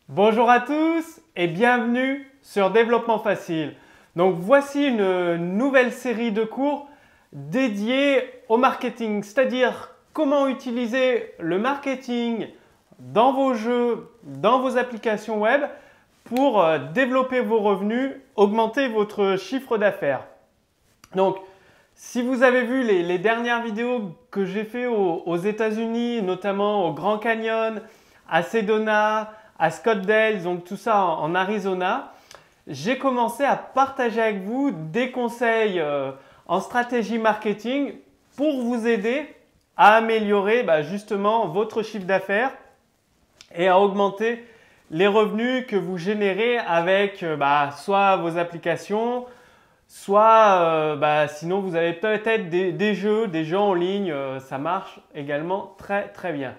Bonjour à tous et bienvenue sur Développement Facile. Donc voici une nouvelle série de cours dédiés au marketing, c'est-à-dire comment utiliser le marketing dans vos jeux, dans vos applications web pour développer vos revenus, augmenter votre chiffre d'affaires. Donc si vous avez vu les dernières vidéos que j'ai fait aux États-Unis, notamment au Grand Canyon, à Sedona, à Scottsdale, donc tout ça en Arizona, j'ai commencé à partager avec vous des conseils en stratégie marketing pour vous aider à améliorer justement votre chiffre d'affaires et à augmenter les revenus que vous générez avec soit vos applications, soit sinon vous avez peut-être des jeux en ligne, ça marche également très bien.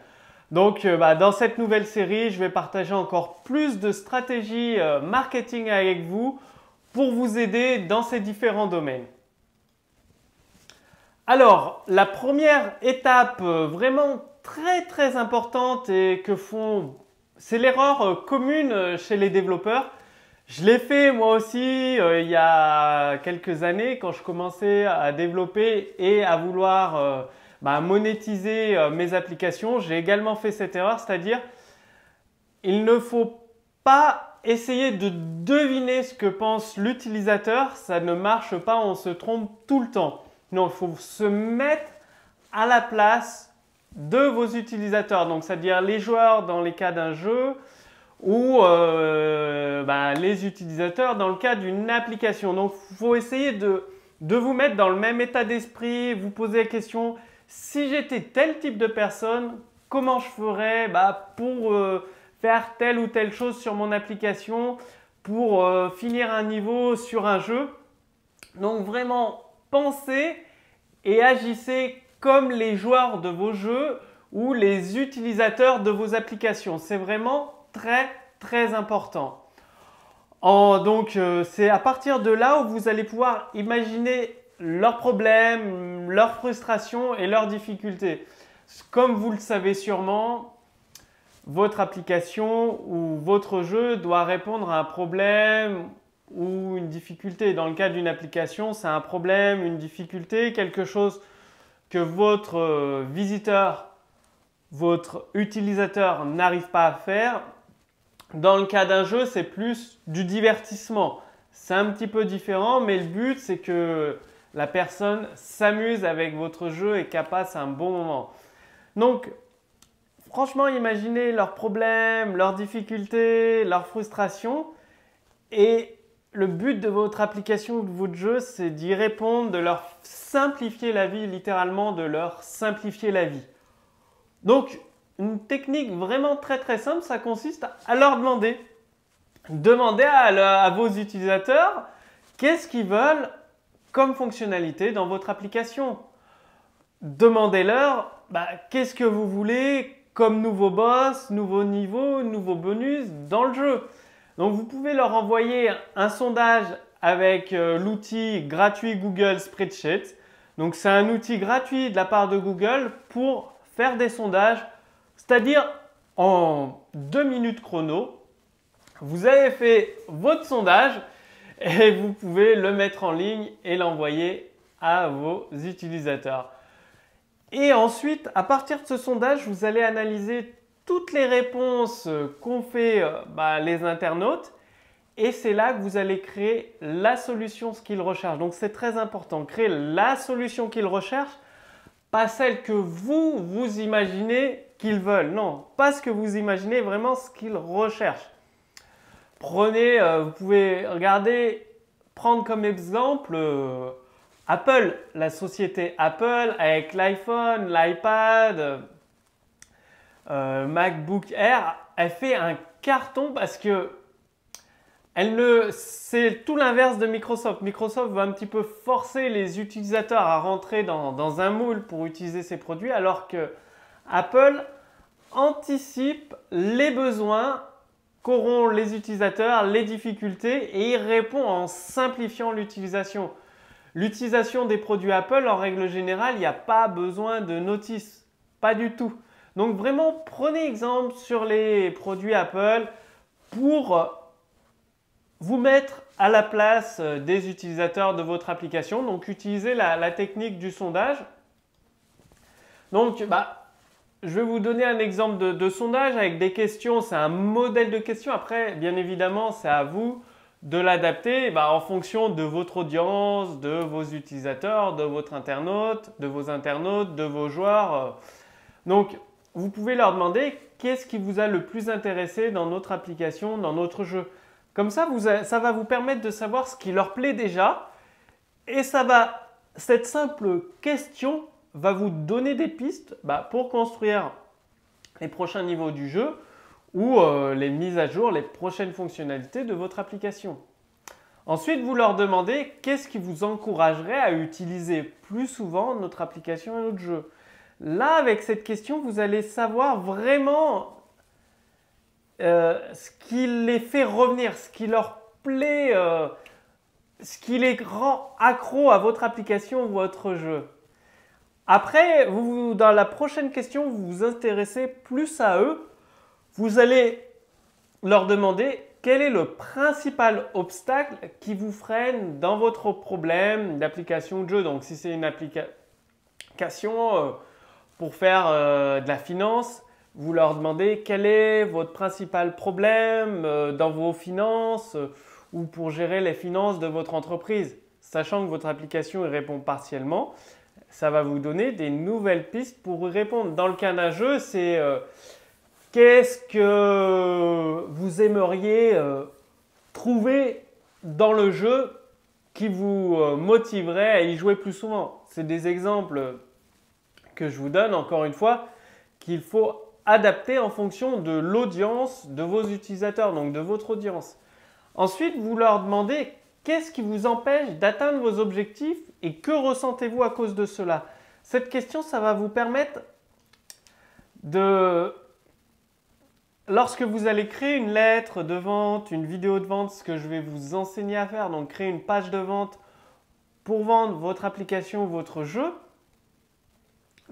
Donc dans cette nouvelle série, je vais partager encore plus de stratégies marketing avec vous pour vous aider dans ces différents domaines. Alors, la première étape vraiment très importante et c'est l'erreur commune chez les développeurs. Je l'ai fait moi aussi il y a quelques années quand je commençais à développer et à vouloir monétiser mes applications. J'ai également fait cette erreur, c'est-à-dire il ne faut pas essayer de deviner ce que pense l'utilisateur. Ça ne marche pas, on se trompe tout le temps. Non, il faut se mettre à la place de vos utilisateurs. Donc, c'est-à-dire les joueurs dans les cas d'un jeu ou les utilisateurs dans le cas d'une application. Donc, il faut essayer de vous mettre dans le même état d'esprit, vous poser la question, si j'étais tel type de personne, comment je ferais pour faire telle ou telle chose sur mon application, pour finir un niveau sur un jeu. Donc, vraiment, pensez et agissez comme les joueurs de vos jeux ou les utilisateurs de vos applications. C'est vraiment très important. Donc, c'est à partir de là où vous allez pouvoir imaginer leurs problèmes, leurs frustrations et leurs difficultés. Comme vous le savez sûrement, votre application ou votre jeu doit répondre à un problème ou une difficulté. Dans le cas d'une application, c'est un problème, une difficulté, quelque chose que votre visiteur, votre utilisateur n'arrive pas à faire. Dans le cas d'un jeu, c'est plus du divertissement. C'est un petit peu différent, mais le but, c'est que la personne s'amuse avec votre jeu et qu'elle passe un bon moment. Donc, franchement, imaginez leurs problèmes, leurs difficultés, leurs frustrations. Et le but de votre application ou de votre jeu, c'est d'y répondre, de leur simplifier la vie, littéralement de leur simplifier la vie. Donc, une technique vraiment très simple, ça consiste à leur demander. Demandez à vos utilisateurs qu'est-ce qu'ils veulent comme fonctionnalité dans votre application. Demandez-leur qu'est-ce que vous voulez comme nouveau boss, nouveau niveau, nouveau bonus dans le jeu. Donc vous pouvez leur envoyer un sondage avec l'outil gratuit Google Spreadsheet. Donc c'est un outil gratuit de la part de Google pour faire des sondages, c'est-à-dire en 2 minutes chrono, vous avez fait votre sondage et vous pouvez le mettre en ligne et l'envoyer à vos utilisateurs. Et ensuite, à partir de ce sondage, vous allez analyser toutes les réponses qu'ont fait les internautes et c'est là que vous allez créer la solution ce qu'ils recherchent. Donc c'est très important, créer la solution qu'ils recherchent, pas celle que vous imaginez qu'ils veulent. Non, pas ce que vous imaginez, vraiment ce qu'ils recherchent. Prenez, vous pouvez prendre comme exemple Apple, la société Apple avec l'iPhone, l'iPad, MacBook Air, elle fait un carton parce que c'est tout l'inverse de Microsoft. Microsoft va un petit peu forcer les utilisateurs à rentrer dans un moule pour utiliser ses produits, alors que Apple anticipe les besoins qu'auront les utilisateurs, les difficultés, et il répond en simplifiant l'utilisation. L'utilisation des produits Apple, en règle générale, il n'y a pas besoin de notice, pas du tout. Donc vraiment, prenez exemple sur les produits Apple. pour vous mettre à la place des utilisateurs de votre application. Donc, utilisez la technique du sondage. Donc, je vais vous donner un exemple de sondage avec des questions. C'est un modèle de questions. Après, bien évidemment, c'est à vous de l'adapter en fonction de votre audience, de vos utilisateurs, de votre internaute, de vos joueurs. Donc, vous pouvez leur demander qu'est-ce qui vous a le plus intéressé dans notre application, dans notre jeu. Comme ça, ça va vous permettre de savoir ce qui leur plaît déjà. Et cette simple question va vous donner des pistes pour construire les prochains niveaux du jeu ou les mises à jour, les prochaines fonctionnalités de votre application. Ensuite, vous leur demandez qu'est-ce qui vous encouragerait à utiliser plus souvent notre application et notre jeu. Là, avec cette question, vous allez savoir vraiment ce qui les fait revenir, ce qui leur plaît, ce qui les rend accros à votre application ou votre jeu. Après, dans la prochaine question, vous vous intéressez plus à eux. Vous allez leur demander quel est le principal obstacle qui vous freine dans votre problème d'application de jeu. Donc, si c'est une application pour faire de la finance, vous leur demandez quel est votre principal problème dans vos finances ou pour gérer les finances de votre entreprise. Sachant que votre application y répond partiellement, ça va vous donner des nouvelles pistes pour y répondre. Dans le cas d'un jeu, c'est qu'est-ce que vous aimeriez trouver dans le jeu qui vous motiverait à y jouer plus souvent. C'est des exemples que je vous donne, encore une fois, qu'il faut adapter en fonction de l'audience de vos utilisateurs, donc de votre audience. Ensuite, vous leur demandez qu'est-ce qui vous empêche d'atteindre vos objectifs et que ressentez-vous à cause de cela? Cette question, ça va vous permettre lorsque vous allez créer une lettre de vente, une vidéo de vente, ce que je vais vous enseigner à faire, donc créer une page de vente pour vendre votre application ou votre jeu,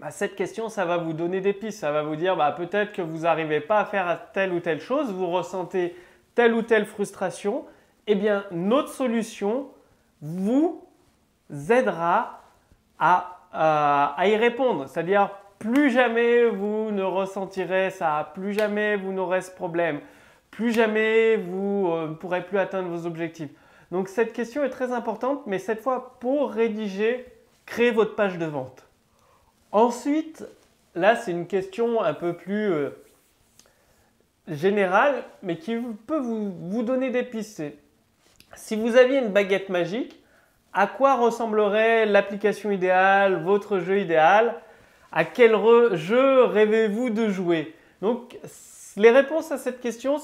cette question, ça va vous donner des pistes. Ça va vous dire peut-être que vous n'arrivez pas à faire telle ou telle chose, vous ressentez telle ou telle frustration. Eh bien, notre solution vous aidera à y répondre. C'est-à-dire, plus jamais vous ne ressentirez ça, plus jamais vous n'aurez ce problème, plus jamais vous ne pourrez plus atteindre vos objectifs. Donc, cette question est très importante, mais cette fois, pour rédiger, créer votre page de vente. Ensuite, là, c'est une question un peu plus générale, mais qui peut vous donner des pistes. Si vous aviez une baguette magique, à quoi ressemblerait l'application idéale, votre jeu idéal? À quel jeu rêvez-vous de jouer? Donc, les réponses à cette question,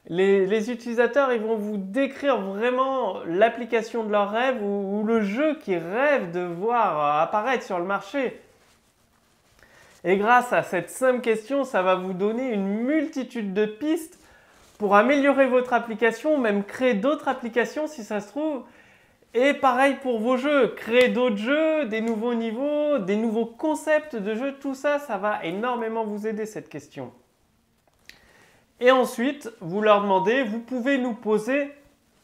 les utilisateurs ils vont vous décrire vraiment l'application de leur rêve ou le jeu qu'ils rêvent de voir apparaître sur le marché. Et grâce à cette simple question, ça va vous donner une multitude de pistes pour améliorer votre application, même créer d'autres applications si ça se trouve. Et pareil pour vos jeux, créer d'autres jeux, des nouveaux niveaux, des nouveaux concepts de jeux, tout ça, ça va énormément vous aider cette question. Et ensuite, vous leur demandez, vous pouvez nous poser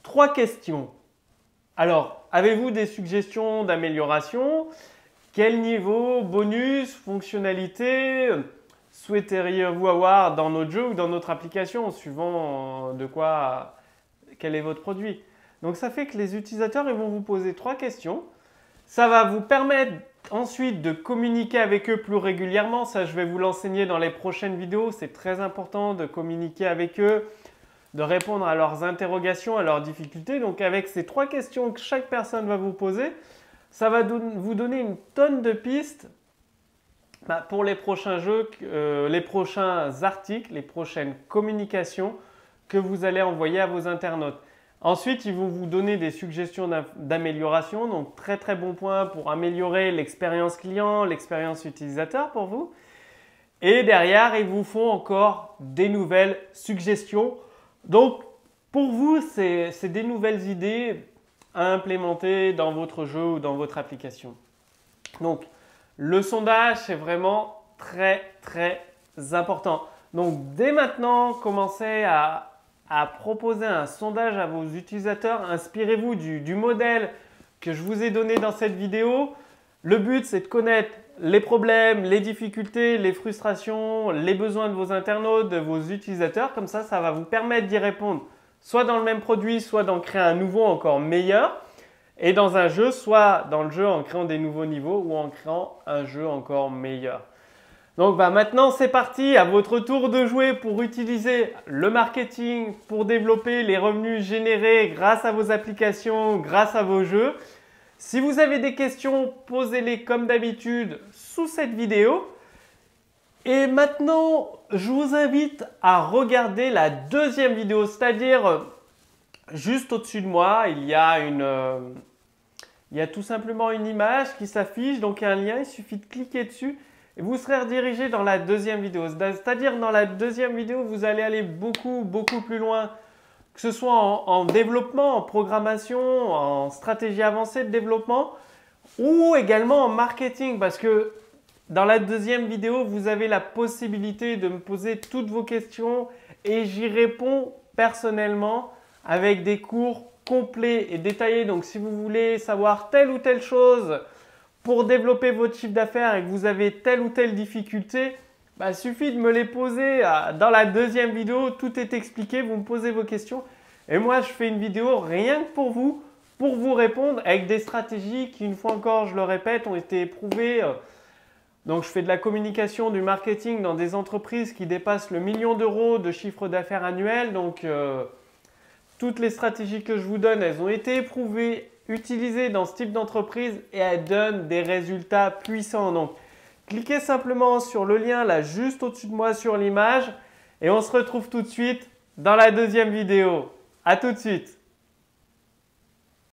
3 questions. Alors, avez-vous des suggestions d'amélioration? Quel niveau, bonus, fonctionnalité souhaiteriez-vous avoir dans notre jeu ou dans notre application, suivant quel est votre produit? Donc ça fait que les utilisateurs ils vont vous poser 3 questions. Ça va vous permettre ensuite de communiquer avec eux plus régulièrement. Ça, je vais vous l'enseigner dans les prochaines vidéos. C'est très important de communiquer avec eux, de répondre à leurs interrogations, à leurs difficultés. Donc avec ces 3 questions que chaque personne va vous poser, ça va vous donner une tonne de pistes pour les prochains jeux, les prochains articles, les prochaines communications que vous allez envoyer à vos internautes. Ensuite, ils vont vous donner des suggestions d'amélioration, donc très très bons points pour améliorer l'expérience client, l'expérience utilisateur pour vous. Et derrière, ils vous font encore des nouvelles suggestions. Donc, pour vous, c'est des nouvelles idées à implémenter dans votre jeu ou dans votre application. Donc, le sondage, c'est vraiment très très important. Donc, dès maintenant, commencez à à proposer un sondage à vos utilisateurs. Inspirez-vous du modèle que je vous ai donné dans cette vidéo. Le but, c'est de connaître les problèmes, les difficultés, les frustrations, les besoins de vos internautes, de vos utilisateurs. Comme ça va vous permettre d'y répondre soit dans le même produit, soit d'en créer un nouveau encore meilleur. Et dans un jeu, soit dans le jeu en créant des nouveaux niveaux ou en créant un jeu encore meilleur. Donc maintenant, c'est parti, à votre tour de jouer pour utiliser le marketing pour développer les revenus générés grâce à vos applications, grâce à vos jeux. Si vous avez des questions, posez-les comme d'habitude sous cette vidéo. Et maintenant, je vous invite à regarder la deuxième vidéo, c'est-à-dire juste au-dessus de moi, il y a tout simplement une image qui s'affiche, donc un lien, il suffit de cliquer dessus et vous serez redirigé dans la deuxième vidéo. C'est-à-dire dans la deuxième vidéo, vous allez aller beaucoup plus loin, que ce soit en développement, en programmation, en stratégie avancée de développement ou également en marketing, parce que dans la deuxième vidéo, vous avez la possibilité de me poser toutes vos questions et j'y réponds personnellement avec des cours complets et détaillés. Donc, si vous voulez savoir telle ou telle chose pour développer votre chiffre d'affaires et que vous avez telle ou telle difficulté, il suffit de me les poser dans la deuxième vidéo. Tout est expliqué, vous me posez vos questions et moi, je fais une vidéo rien que pour vous répondre avec des stratégies qui, une fois encore, je le répète, ont été éprouvées. Donc, je fais de la communication, du marketing dans des entreprises qui dépassent le 1 million d'euros de chiffre d'affaires annuel. Donc, toutes les stratégies que je vous donne, elles ont été éprouvées, utilisées dans ce type d'entreprise et elles donnent des résultats puissants. Donc, cliquez simplement sur le lien là juste au-dessus de moi sur l'image et on se retrouve tout de suite dans la deuxième vidéo. À tout de suite.